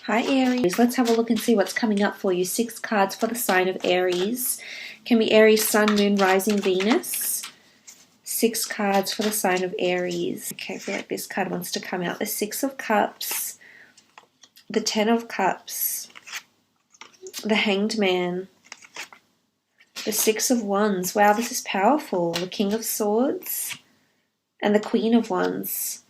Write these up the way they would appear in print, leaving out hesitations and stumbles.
Hi Aries, let's have a look and see what's coming up for you. 6 cards for the sign of Aries. Can be Aries, Sun, Moon, Rising, Venus. 6 cards for the sign of Aries. Okay, I feel like this card wants to come out. The 6 of Cups, the 10 of Cups, the Hanged Man, the 6 of Wands. Wow, this is powerful. The King of Swords and the Queen of Wands.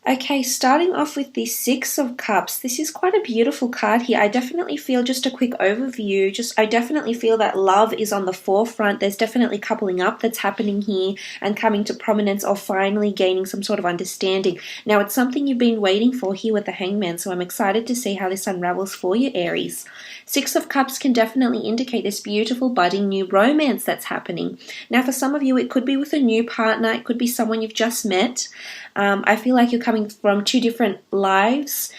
Okay, starting off with the 6 of Cups, this is quite a beautiful card here. I definitely feel, just a quick overview, I definitely feel that love is on the forefront. There's definitely coupling up that's happening here and coming to prominence, or finally gaining some sort of understanding. Now, it's something you've been waiting for here with the Hangman, so I'm excited to see how this unravels for you, Aries. 6 of Cups can definitely indicate this beautiful budding new romance that's happening. Now, for some of you, it could be with a new partner. It could be someone you've just met. I feel like you're coming from 2 different lives,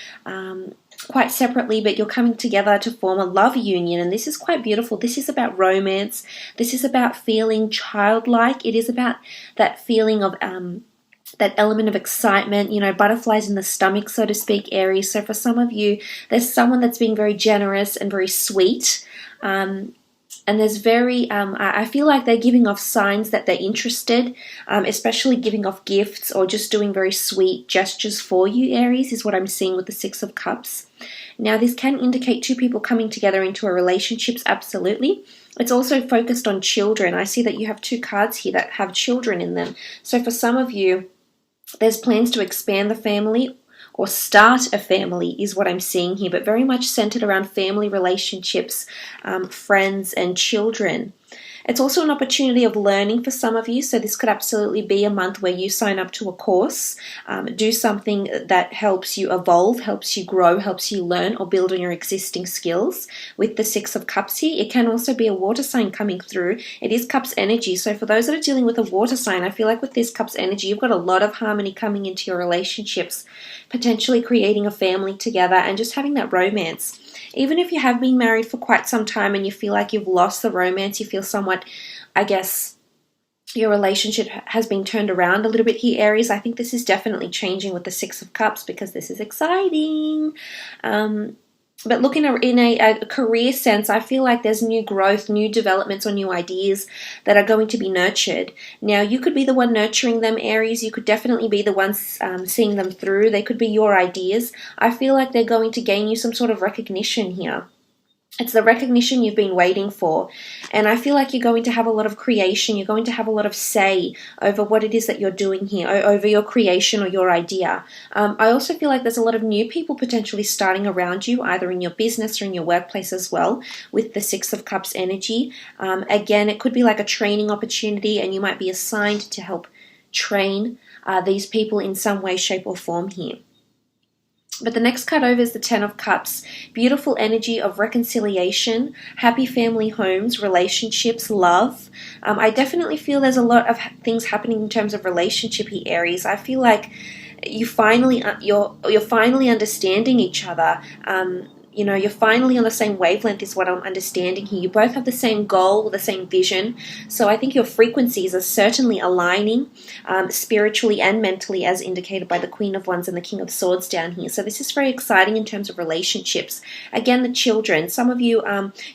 quite separately, but you're coming together to form a love union, and this is quite beautiful. This is about romance. This is about feeling childlike. It is about that feeling of that element of excitement, butterflies in the stomach, so to speak, Aries. So for some of you, there's someone that's being very generous and very sweet. And there's I feel like they're giving off signs that they're interested, especially giving off gifts or just doing very sweet gestures for you, Aries, is what I'm seeing with the 6 of Cups. Now, this can indicate 2 people coming together into a relationship, absolutely. It's also focused on children. I see that you have 2 cards here that have children in them. So for some of you, there's plans to expand the family or start a family is what I'm seeing here, but very much centered around family relationships, friends and children. It's also an opportunity of learning for some of you, so this could absolutely be a month where you sign up to a course, do something that helps you evolve, helps you grow, helps you learn or build on your existing skills. With the 6 of Cups here, it can also be a water sign coming through. It is Cups energy, so for those that are dealing with a water sign, I feel like with this Cups energy, you've got a lot of harmony coming into your relationships, potentially creating a family together and just having that romance. Even if you have been married for quite some time and you feel like you've lost the romance, you feel somewhat, I guess, your relationship has been turned around a little bit here, Aries. I think this is definitely changing with the 6 of Cups because this is exciting. But looking in a career sense, I feel like there's new growth, new developments or new ideas that are going to be nurtured. Now, you could be the one nurturing them, Aries. You could definitely be the one seeing them through. They could be your ideas. I feel like they're going to gain you some sort of recognition here. It's the recognition you've been waiting for. And I feel like you're going to have a lot of creation. You're going to have a lot of say over what it is that you're doing here, over your creation or your idea. I also feel like there's a lot of new people potentially starting around you, either in your business or in your workplace as well, with the 6 of Cups energy. Again, it could be like a training opportunity, and you might be assigned to help train these people in some way, shape, or form here. But the next card over is the 10 of Cups. Beautiful energy of reconciliation, happy family homes, relationships, love. I definitely feel there's a lot of things happening in terms of relationship here, Aries. I feel like you're finally understanding each other. You're finally on the same wavelength is what I'm understanding here. You both have the same goal, the same vision. So I think your frequencies are certainly aligning spiritually and mentally, as indicated by the Queen of Wands and the King of Swords down here. So this is very exciting in terms of relationships. Again, the children. Some of you,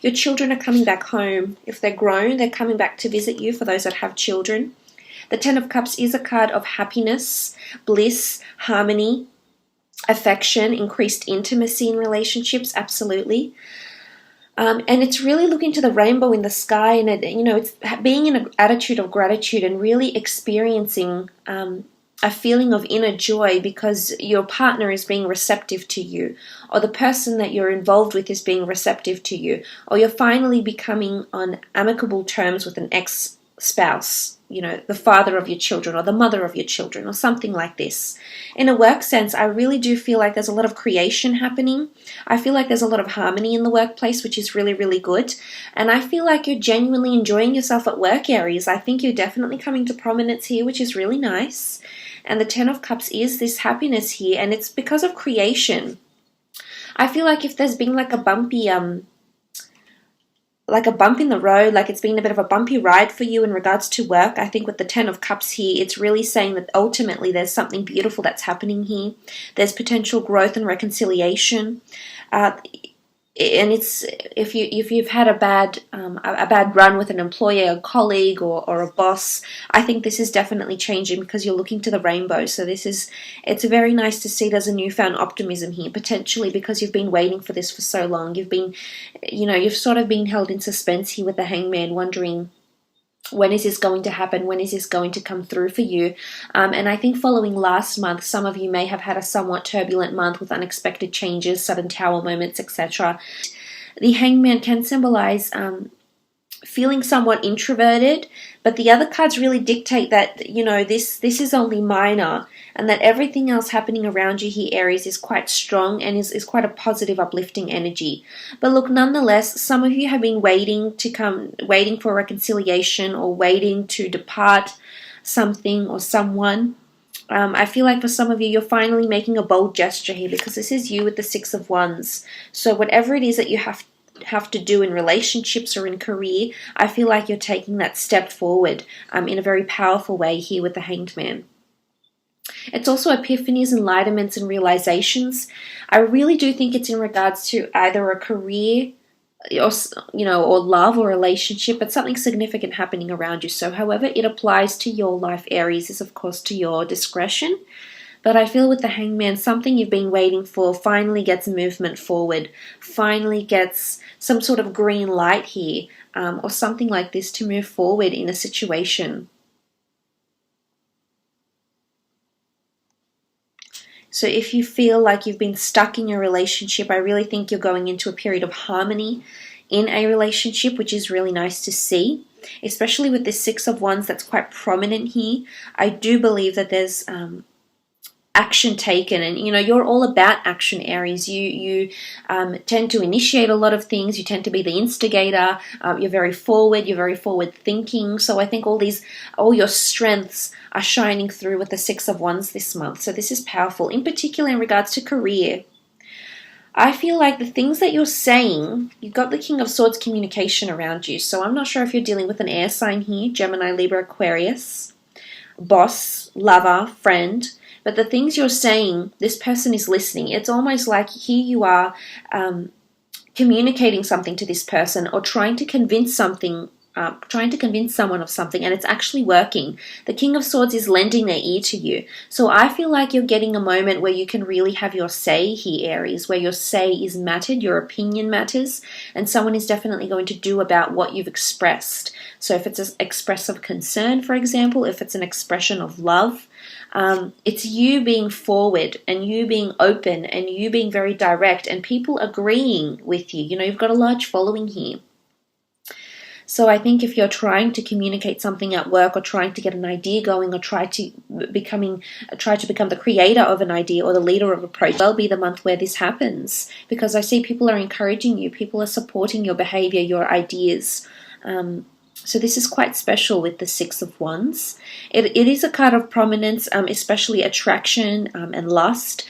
your children are coming back home. If they're grown, they're coming back to visit you, for those that have children. The 10 of Cups is a card of happiness, bliss, harmony, affection, increased intimacy in relationships, absolutely. And it's really looking to the rainbow in the sky, and it's being in an attitude of gratitude and really experiencing a feeling of inner joy because your partner is being receptive to you, or the person that you're involved with is being receptive to you, or you're finally becoming on amicable terms with an ex-spouse, the father of your children or the mother of your children or something like this. In a work sense, I really do feel like there's a lot of creation happening. I feel like there's a lot of harmony in the workplace, which is really, really good. And I feel like you're genuinely enjoying yourself at work, Aries. I think you're definitely coming to prominence here, which is really nice. And the 10 of Cups is this happiness here, and it's because of creation. I feel like if there's been like a bumpy like a bump in the road, like it's been a bit of a bumpy ride for you in regards to work. I think with the 10 of Cups here, it's really saying that ultimately there's something beautiful that's happening here. There's potential growth and reconciliation. And it's if you've had a bad run with an employer, a colleague, or a boss, I think this is definitely changing because you're looking to the rainbow. So it's very nice to see there's a newfound optimism here, potentially because you've been waiting for this for so long. You've sort of been held in suspense here with the Hangman, wondering, when is this going to happen? When is this going to come through for you? And I think following last month, some of you may have had a somewhat turbulent month with unexpected changes, sudden tower moments, etc. The Hangman can symbolize feeling somewhat introverted, but the other cards really dictate that, this is only minor, and that everything else happening around you here, Aries, is quite strong and is quite a positive, uplifting energy. But look, nonetheless, some of you have been waiting for reconciliation, or waiting to depart something or someone. I feel like for some of you, you're finally making a bold gesture here, because this is you with the Six of Wands. So whatever it is that you have to do in relationships or in career, I feel like you're taking that step forward in a very powerful way here with the Hanged Man. It's also epiphanies, enlightenments, and realizations. I really do think it's in regards to either a career or love or relationship, but something significant happening around you. So however it applies to your life, Aries, is of course to your discretion. But I feel with the Hangman, something you've been waiting for finally gets movement forward, finally gets some sort of green light here, or something like this to move forward in a situation. So if you feel like you've been stuck in your relationship, I really think you're going into a period of harmony in a relationship, which is really nice to see, especially with this Six of Wands that's quite prominent here. I do believe that there's action taken, and you're all about action, Aries. You tend to initiate a lot of things. You tend to be the instigator. You're very forward thinking. So I think all your strengths are shining through with the Six of Wands this month. So this is powerful, in particular in regards to career. I feel like the things that you're saying, you've got the King of Swords communication around you. So I'm not sure if you're dealing with an air sign here, Gemini, Libra, Aquarius, boss, lover, friend. But the things you're saying, this person is listening. It's almost like here you are communicating something to this person, or trying to convince someone of something, and it's actually working. The King of Swords is lending their ear to you. So I feel like you're getting a moment where you can really have your say here, Aries, where your say is mattered, your opinion matters, and someone is definitely going to do about what you've expressed. So if it's an express of concern, for example, if it's an expression of love, it's you being forward and you being open and you being very direct and people agreeing with you. You've got a large following here. So I think if you're trying to communicate something at work, or trying to get an idea going, or try to become the creator of an idea or the leader of a project, will be the month where this happens, because I see people are encouraging you, people are supporting your behavior, your ideas. So this is quite special with the Six of Wands. It is a card of prominence, especially attraction and lust.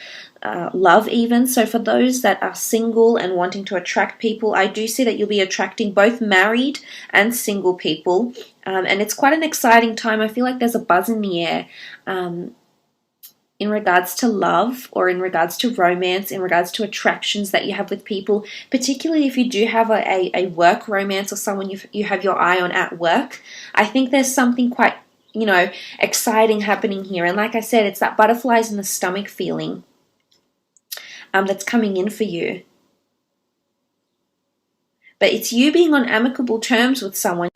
Love even. So for those that are single and wanting to attract people, I do see that you'll be attracting both married and single people, and it's quite an exciting time. I feel like there's a buzz in the air in regards to love, or in regards to romance, in regards to attractions that you have with people, particularly if you do have a work romance, or someone you have your eye on at work. I think there's something quite exciting happening here, and like I said, it's that butterflies in the stomach feeling that's coming in for you. But it's you being on amicable terms with someone,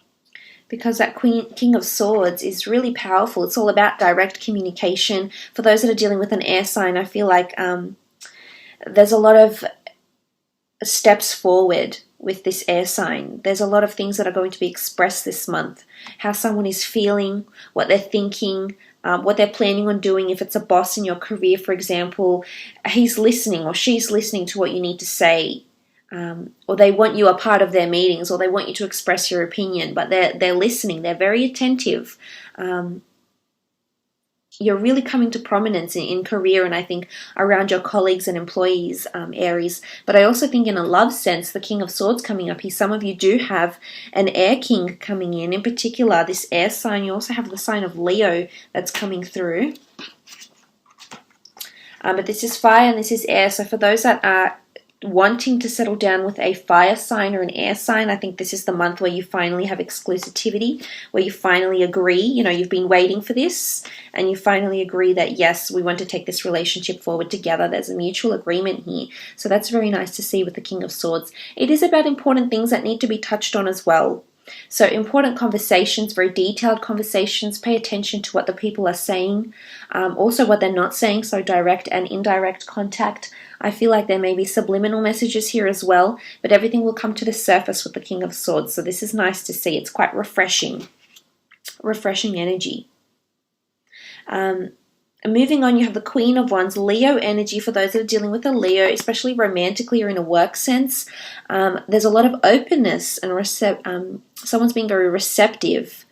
because that King of Swords is really powerful. It's all about direct communication. For those that are dealing with an air sign, I feel like there's a lot of steps forward with this air sign. There's a lot of things that are going to be expressed this month. How someone is feeling, what they're thinking, what they're planning on doing. If it's a boss in your career, for example, he's listening or she's listening to what you need to say, or they want you a part of their meetings, or they want you to express your opinion, but they're listening. They're very attentive. you're really coming to prominence in career, and I think around your colleagues and employees, Aries. But I also think in a love sense, the King of Swords coming up here, some of you do have an air king coming in particular, this air sign. You also have the sign of Leo that's coming through. But this is fire and this is air. So for those that are wanting to settle down with a fire sign or an air sign, I think this is the month where you finally have exclusivity, where you finally agree, you've been waiting for this, and you finally agree that, yes, we want to take this relationship forward together. There's a mutual agreement here. So that's very nice to see with the King of Swords. It is about important things that need to be touched on as well. So important conversations, very detailed conversations. Pay attention to what the people are saying, also what they're not saying, so direct and indirect contact. I feel like there may be subliminal messages here as well, but everything will come to the surface with the King of Swords. So this is nice to see. It's quite refreshing energy. Moving on, you have the Queen of Wands, Leo energy. For those that are dealing with a Leo, especially romantically or in a work sense, there's a lot of openness and someone's being very receptive.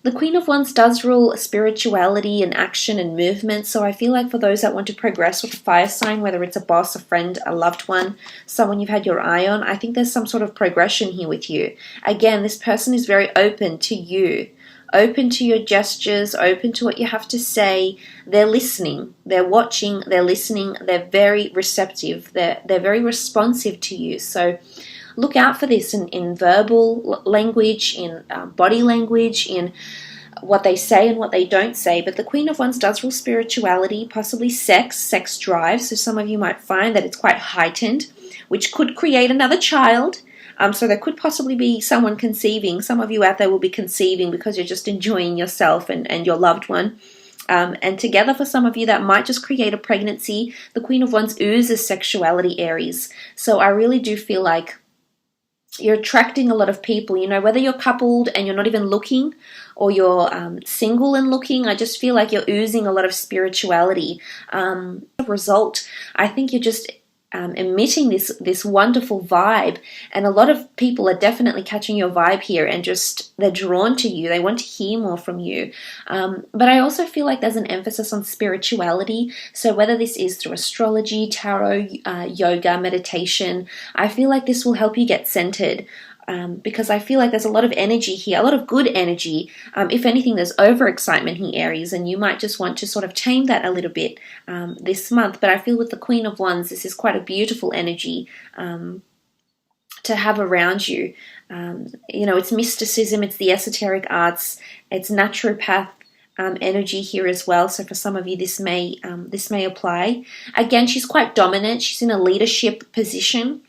The Queen of Wands does rule spirituality and action and movement, so I feel like for those that want to progress with a fire sign, whether it's a boss, a friend, a loved one, someone you've had your eye on, I think there's some sort of progression here with you. Again, this person is very open to you, open to your gestures, open to what you have to say. They're listening, they're watching, they're listening, they're very receptive, they're very responsive to you. So look out for this in verbal language, in body language, in what they say and what they don't say. But the Queen of Wands does rule spirituality, possibly sex drive. So some of you might find that it's quite heightened, which could create another child. So there could possibly be someone conceiving. Some of you out there will be conceiving because you're just enjoying yourself and your loved one. And together for some of you that might just create a pregnancy. The Queen of Wands oozes sexuality, Aries. So I really do feel like you're attracting a lot of people, whether you're coupled and you're not even looking, or you're single and looking. I just feel like you're oozing a lot of spirituality. Result, I think you're just emitting this wonderful vibe, and a lot of people are definitely catching your vibe here, and just they're drawn to you. They want to hear more from you. But I also feel like there's an emphasis on spirituality. So whether this is through astrology, tarot, yoga, meditation, I feel like this will help you get centered. Because I feel like there's a lot of energy here, a lot of good energy. If anything, there's overexcitement here, Aries, and you might just want to sort of tame that a little bit this month. But I feel with the Queen of Wands, this is quite a beautiful energy to have around you. It's mysticism, it's the esoteric arts, it's naturopath energy here as well. So for some of you, this may apply. Again, she's quite dominant. She's in a leadership position.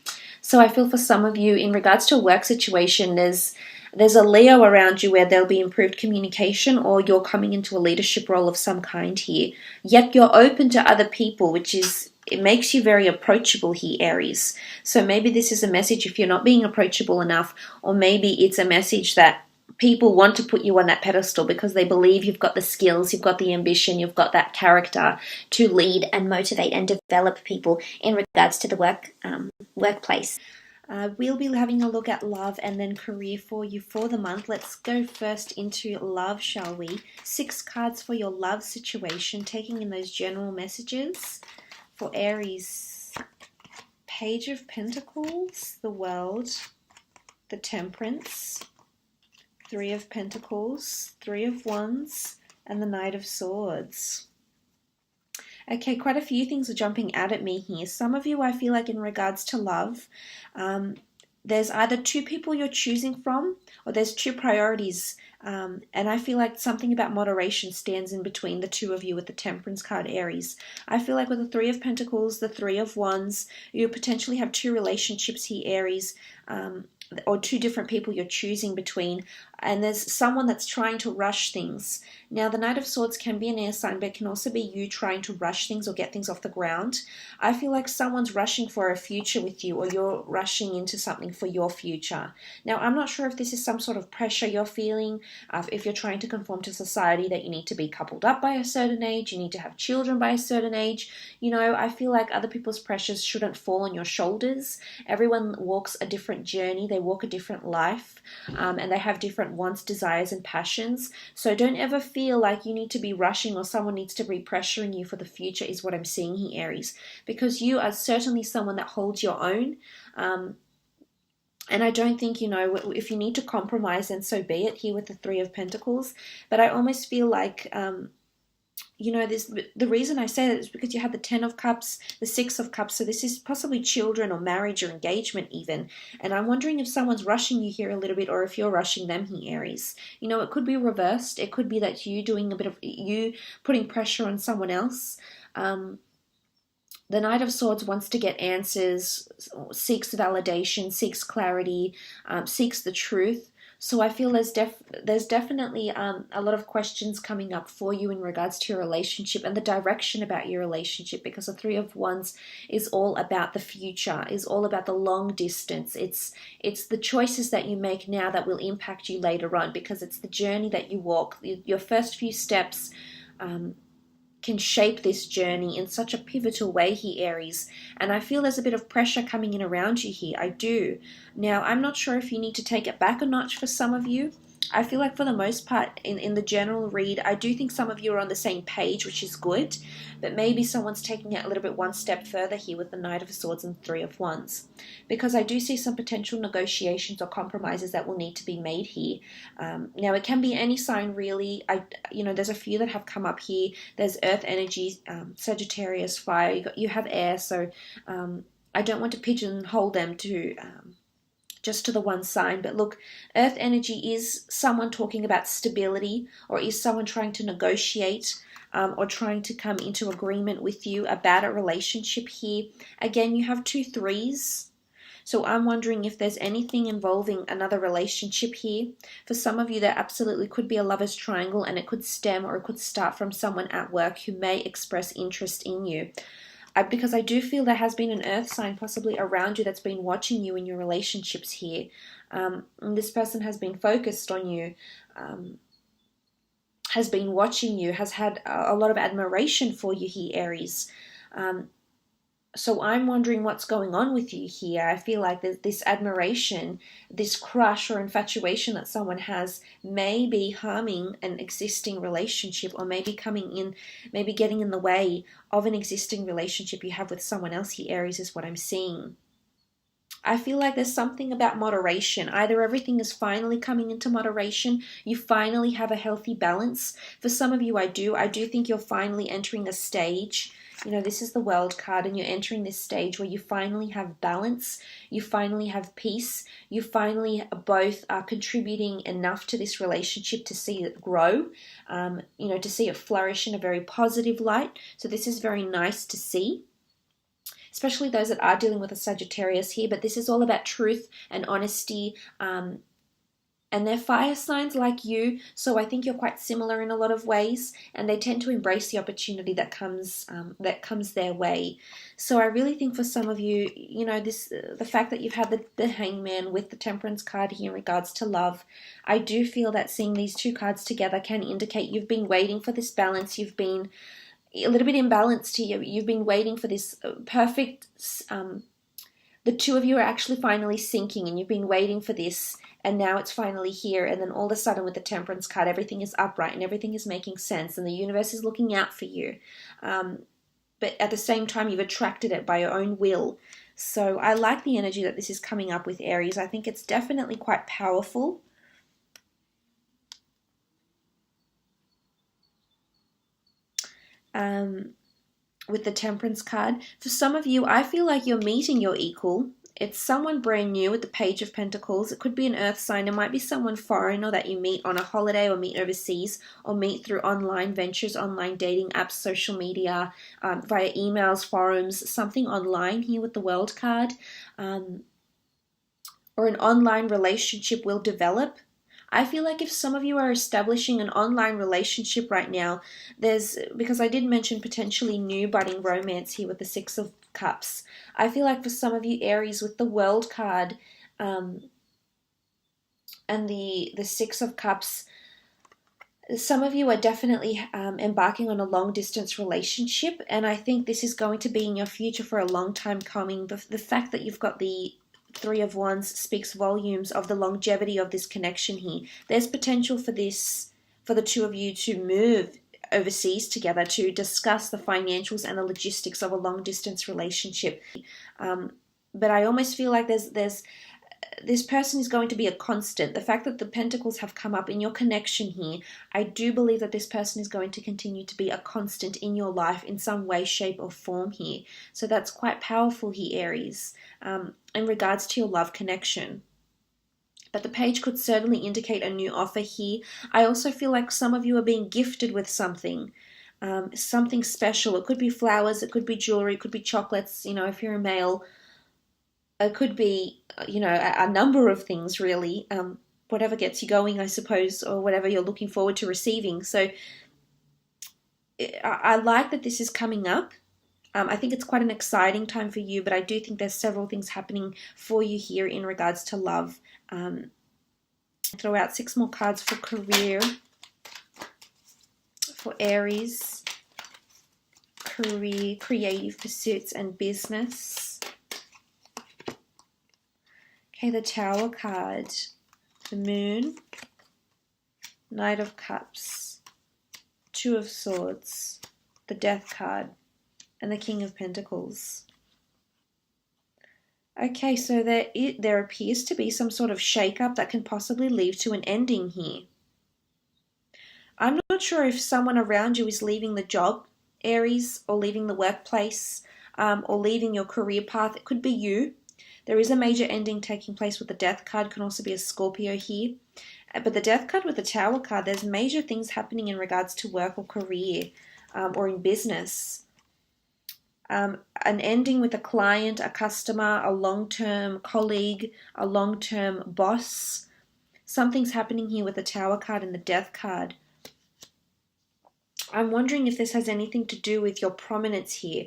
So I feel for some of you, in regards to a work situation, there's a Leo around you where there'll be improved communication, or you're coming into a leadership role of some kind here. Yet you're open to other people, it makes you very approachable here, Aries. So maybe this is a message if you're not being approachable enough, or maybe it's a message that people want to put you on that pedestal because they believe you've got the skills, you've got the ambition, you've got that character to lead and motivate and develop people in regards to the workplace. We'll be having a look at love and then career for you for the month. Let's go first into love, shall we? 6 cards for your love situation, taking in those general messages for Aries. Page of Pentacles, the World, the Temperance, 3 of Pentacles, 3 of Wands, and the Knight of Swords. Okay, quite a few things are jumping out at me here. Some of you, I feel like in regards to love, there's either 2 people you're choosing from, or there's 2 priorities. And I feel like something about moderation stands in between the 2 of you with the Temperance card, Aries. I feel like with the 3 of Pentacles, the 3 of Wands, you potentially have 2 relationships here, Aries, or 2 different people you're choosing between, and there's someone that's trying to rush things. Now, the Knight of Swords can be an air sign, but it can also be you trying to rush things or get things off the ground. I feel like someone's rushing for a future with you, or you're rushing into something for your future. Now, I'm not sure if this is some sort of pressure you're feeling, if you're trying to conform to society that you need to be coupled up by a certain age, you need to have children by a certain age. I feel like other people's pressures shouldn't fall on your shoulders. Everyone walks a different journey, they walk a different life, and they have different different wants, desires, and passions. So don't ever feel like you need to be rushing or someone needs to be pressuring you for the future, is what I'm seeing here, Aries. Because you are certainly someone that holds your own. And I don't think, if you need to compromise, then so be it, here with the Three of Pentacles. But I almost feel like, the reason I say that is because you have the Ten of Cups, the Six of Cups. So this is possibly children or marriage or engagement even. And I'm wondering if someone's rushing you here a little bit, or if you're rushing them here, Aries. It could be reversed. It could be that you doing a bit of, you putting pressure on someone else. The Knight of Swords wants to get answers, seeks validation, seeks clarity, seeks the truth. So I feel there's definitely a lot of questions coming up for you in regards to your relationship and the direction about your relationship, because the Three of Wands is all about the future, is all about the long distance. It's the choices that you make now that will impact you later on, because it's the journey that you walk. Your first few steps can shape this journey in such a pivotal way here, Aries. And I feel there's a bit of pressure coming in around you here. I do. Now, I'm not sure if you need to take it back a notch for some of you. I feel like for the most part in the general read, I do think some of you are on the same page, which is good. But maybe someone's taking it a little bit one step further here with the Knight of Swords and Three of Wands. Because I do see some potential negotiations or compromises that will need to be made here. Now, it can be any sign really. There's a few that have come up here. There's earth energy, Sagittarius, fire. You have air, so I don't want to pigeonhole them to just to the one sign. But look, earth energy is someone talking about stability, or is someone trying to negotiate or trying to come into agreement with you about a relationship here. Again, you have 2 threes. So I'm wondering if there's anything involving another relationship here. For some of you, there absolutely could be a lover's triangle, and it could stem or it could start from someone at work who may express interest in you. Because I do feel there has been an earth sign possibly around you that's been watching you in your relationships here. And this person has been focused on you, has been watching you, has had a lot of admiration for you here, Aries. So I'm wondering what's going on with you here. I feel like there's this admiration, this crush or infatuation that someone has may be harming an existing relationship, or maybe getting in the way of an existing relationship you have with someone else here, Aries, is what I'm seeing. I feel like there's something about moderation. Either everything is finally coming into moderation, you finally have a healthy balance. For some of you, I do think you're finally entering a stage. This is the World card, and you're entering this stage where you finally have balance, you finally have peace, you finally both are contributing enough to this relationship to see it grow, to see it flourish in a very positive light. So this is very nice to see, especially those that are dealing with a Sagittarius here. But this is all about truth and honesty, and they're fire signs like you, so I think you're quite similar in a lot of ways, and they tend to embrace the opportunity that comes their way. So I really think for some of you, the fact that you've had the Hangman with the Temperance card here in regards to love, I do feel that seeing these 2 cards together can indicate you've been waiting for this balance. You've been a little bit imbalanced here. You've been waiting for this perfect. The 2 of you are actually finally syncing, and you've been waiting for this, and now it's finally here. And then all of a sudden with the Temperance card, everything is upright and everything is making sense, and the universe is looking out for you. But at the same time, you've attracted it by your own will. So I like the energy that this is coming up with, Aries. I think it's definitely quite powerful. With the Temperance card, for some of you, I feel like you're meeting your equal. It's someone brand new with the Page of Pentacles. It could be an earth sign. It might be someone foreign, or that you meet on a holiday, or meet overseas, or meet through online ventures, online dating apps, social media, via emails, forums, something online here with the World card. Or an online relationship will develop. I feel like if some of you are establishing an online relationship right now, because I did mention potentially new budding romance here with the Six of Cups. I feel like for some of you, Aries, with the World card and the Six of Cups, some of you are definitely embarking on a long distance relationship, and I think this is going to be in your future for a long time coming. The fact that you've got the Three of Wands speaks volumes of the longevity of this connection here. There's potential for the two of you to move overseas together to discuss the financials and the logistics of a long distance relationship. But I almost feel like this person is going to be a constant. The fact that the pentacles have come up in your connection here, I do believe that this person is going to continue to be a constant in your life in some way, shape, or form here. So that's quite powerful here, Aries, in regards to your love connection. But the page could certainly indicate a new offer here. I also feel like some of you are being gifted with something. Something special. It could be flowers, it could be jewelry, it could be chocolates, if you're a male. It could be, a number of things really, whatever gets you going, I suppose, or whatever you're looking forward to receiving. So I like that this is coming up. I think it's quite an exciting time for you, but I do think there's several things happening for you here in regards to love. Throw out 6 more cards for career, for Aries, career, creative pursuits, and business. Okay, the Tower card, the Moon, Knight of Cups, Two of Swords, the Death card, and the King of Pentacles. Okay, so there appears to be some sort of shake-up that can possibly lead to an ending here. I'm not sure if someone around you is leaving the job, Aries, or leaving the workplace, or leaving your career path. It could be you. There is a major ending taking place with the Death card. Can also be a Scorpio here. But the Death card with the Tower card, there's major things happening in regards to work or career, or in business. An ending with a client, a customer, a long-term colleague, a long-term boss. Something's happening here with the Tower card and the Death card. I'm wondering if this has anything to do with your prominence here.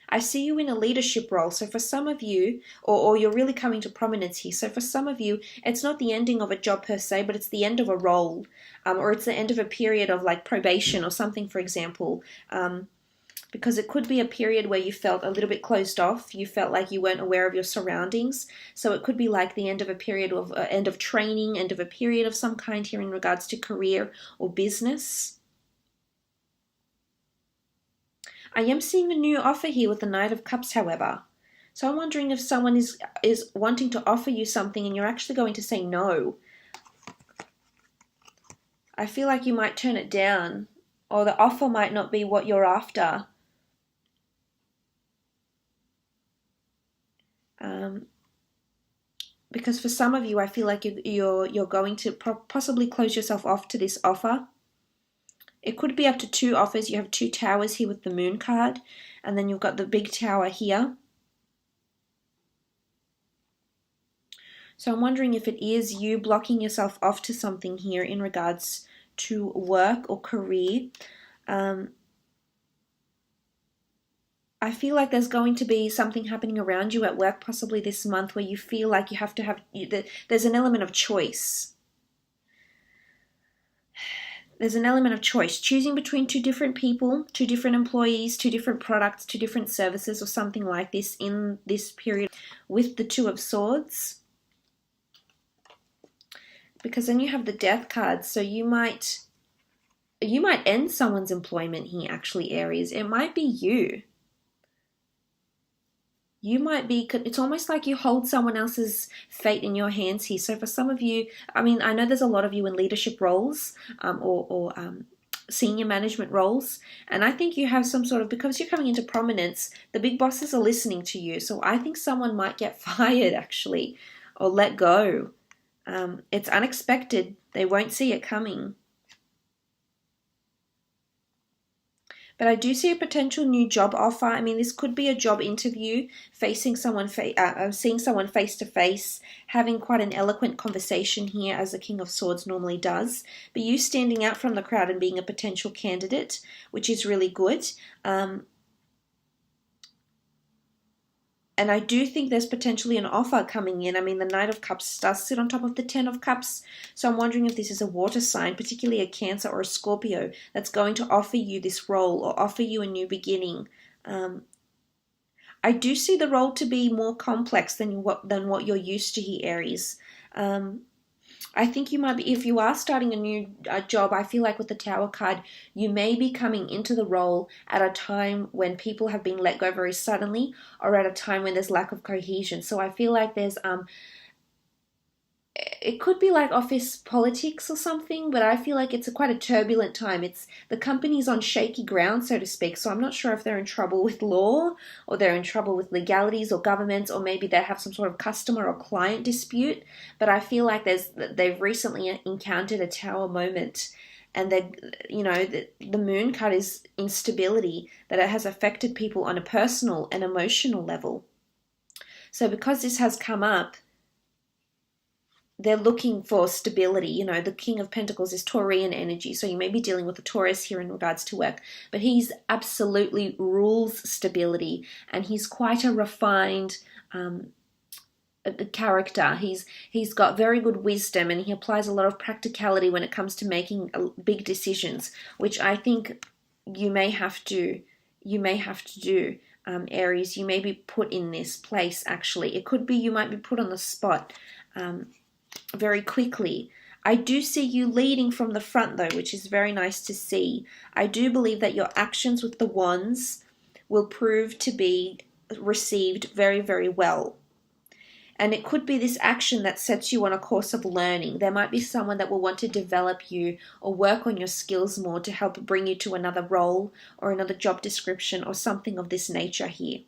I see you in a leadership role. So for some of you, or you're really coming to prominence here. So for some of you, it's not the ending of a job per se, but it's the end of a role, or it's the end of a period of like probation or something, for example. Because it could be a period where you felt a little bit closed off. You felt like you weren't aware of your surroundings. So it could be like the end of a period of end of training, end of a period of some kind here in regards to career or business. I am seeing a new offer here with the Knight of Cups, however. So I'm wondering if someone is wanting to offer you something and you're actually going to say no. I feel like you might turn it down, or the offer might not be what you're after. Because for some of you, I feel like you're going to possibly close yourself off to this offer. It could be up to 2 offers. You have 2 towers here with the Moon card, and then you've got the big tower here. So I'm wondering if it is you blocking yourself off to something here in regards to work or career. I feel like there's going to be something happening around you at work, possibly this month, where you feel like you have to have, there's an element of choice. There's an element of choice, choosing between 2 different people, 2 different employees, 2 different products, 2 different services, or something like this in this period with the Two of Swords. Because then you have the Death card, so you might end someone's employment here, actually, Aries. It might be you. You might be, it's almost like you hold someone else's fate in your hands here. So for some of you, I mean, I know there's a lot of you in leadership roles, or senior management roles. And I think you have some sort of, because you're coming into prominence, the big bosses are listening to you. So I think someone might get fired, actually, or let go. It's unexpected. They won't see it coming. But I do see a potential new job offer. I mean, this could be a job interview, facing someone, seeing someone face to face, having quite an eloquent conversation here, as the King of Swords normally does. But you standing out from the crowd and being a potential candidate, which is really good. And I do think there's potentially an offer coming in. I mean, the Knight of Cups does sit on top of the 10 of Cups. So I'm wondering if this is a water sign, particularly a Cancer or a Scorpio, that's going to offer you this role or offer you a new beginning. I do see the role to be more complex than what you're used to here, Aries. I think you might be, if you are starting a new job, I feel like with the Tower card, you may be coming into the role at a time when people have been let go very suddenly, or at a time when there's lack of cohesion. So I feel like there's it could be like office politics or something, but I feel like it's quite a turbulent time. It's the company's on shaky ground, so to speak. So I'm not sure if they're in trouble with law, or they're in trouble with legalities or governments, or maybe they have some sort of customer or client dispute. But I feel like they've recently encountered a Tower moment, and the Moon card is instability, that it has affected people on a personal and emotional level. So because this has come up, they're looking for stability. The King of Pentacles is Taurian energy, so you may be dealing with a Taurus here in regards to work, but he's absolutely rules stability, and he's quite a refined character. He's got very good wisdom, and he applies a lot of practicality when it comes to making big decisions, which I think you may have to do. Aries, you may be put in this place. Actually, it could be you might be put on the spot very quickly. I do see you leading from the front though, which is very nice to see. I do believe that your actions with the wands will prove to be received very, very well. And it could be this action that sets you on a course of learning. There might be someone that will want to develop you or work on your skills more to help bring you to another role or another job description or something of this nature here.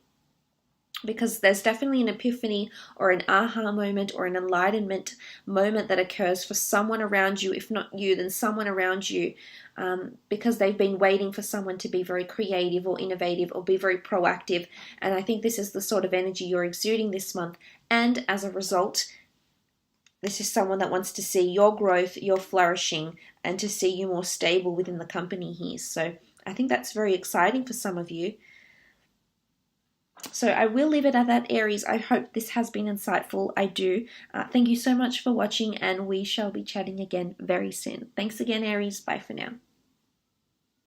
Because there's definitely an epiphany or an aha moment or an enlightenment moment that occurs for someone around you. If not you, then someone around you, because they've been waiting for someone to be very creative or innovative or be very proactive. And I think this is the sort of energy you're exuding this month. And as a result, this is someone that wants to see your growth, your flourishing, and to see you more stable within the company here. So I think that's very exciting for some of you. So I will leave it at that, Aries. I hope this has been insightful. I do. Thank you so much for watching, and we shall be chatting again very soon. Thanks again, Aries. Bye for now.